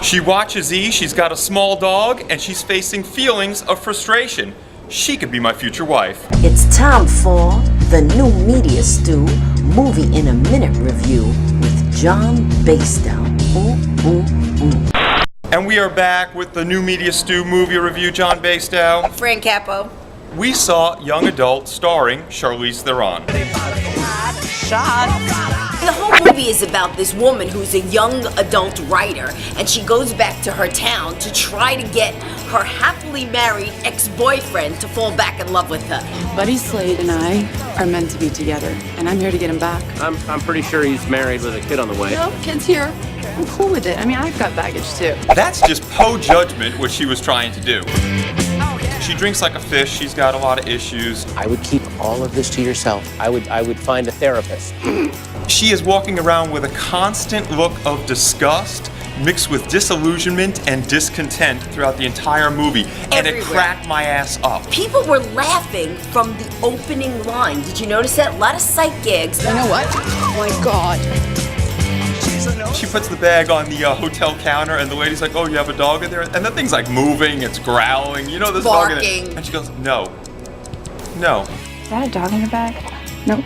She watches E, she's got a small dog, and she's facing feelings of frustration. She could be my future wife. It's time for the New Media Stew Movie in a Minute review with John Bastow. And we are back with the New Media Stew movie review. John Bastow. Fran Capo. We saw Young Adult starring Charlize Theron. The whole movie is about this woman who's a young adult writer, and she goes back to her town to try to get her happily married ex-boyfriend to fall back in love with her. Buddy Slade and I are meant to be together, and I'm here to get him back. I'm pretty sure he's married with a kid on the way. No, kid's here. I'm cool with it. I mean, I've got baggage too. That's just Poe judgment, what she was trying to do. She drinks like a fish. She's got a lot of issues. I would keep all of this to yourself. I would find a therapist. She is walking around with a constant look of disgust mixed with disillusionment and discontent throughout the entire movie. And it cracked my ass up. People were laughing from the opening line. Did you notice that? A lot of sight gigs. You know what? Oh my God. She puts the bag on the hotel counter, and the lady's like, "Oh, you have a dog in there?" And the thing's like moving, it's growling, you know, this dog in there. And she goes, "No, no." Is that a dog in your bag? Nope.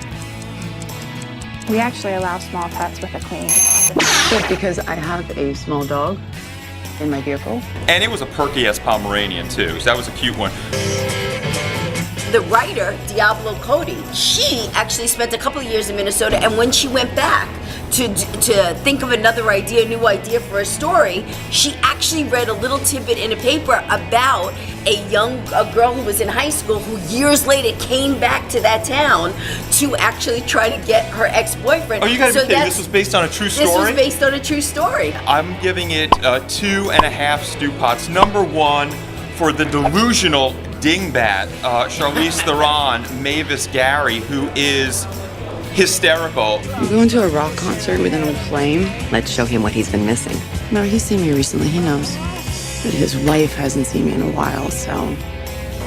We actually allow small pets with a cleaning deposit. Good, because I have a small dog in my vehicle. And it was a perky-ass Pomeranian, too, so that was a cute one. The writer, Diablo Cody, she actually spent a couple of years in Minnesota, and when she went back to think of another idea, a new idea for a story, she actually read a little tidbit in a paper about a girl who was in high school who years later came back to that town to actually try to get her ex-boyfriend. Oh, you gotta be kidding, this was based on a true story? This was based on a true story. I'm giving it 2.5 stew pots. Number 1 for the delusional dingbat, Charlize Theron, Mavis Gary, who is hysterical. You going to a rock concert with an old flame? Let's show him what he's been missing. No, he's seen me recently. He knows. But his wife hasn't seen me in a while, so.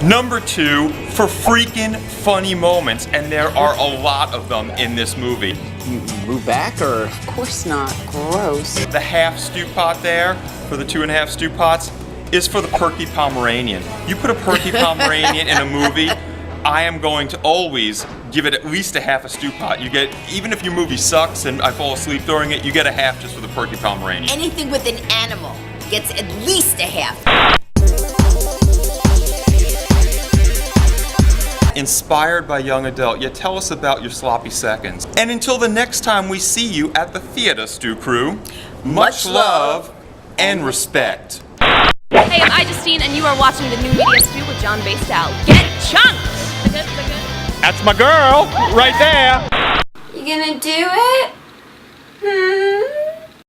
Number 2 for freaking funny moments, and there are a lot of them in this movie. You move back, or? Of course not. Gross. The half stew pot there for the 2.5 stew pots is for the perky Pomeranian. You put a perky Pomeranian in a movie, I am going to always give it at least a half a stew pot. You get, even if your movie sucks and I fall asleep during it, you get a half just for the perky Pomeranian. Anything with an animal gets at least a half. Inspired by Young Adult, yet tell us about your sloppy seconds. And until the next time we see you at the theater, Stew Crew, much love and respect. Hey, I'm Justine, and you are watching the New Media Stew with John Bastow. Get chunked! That's my girl, right there. You gonna do it?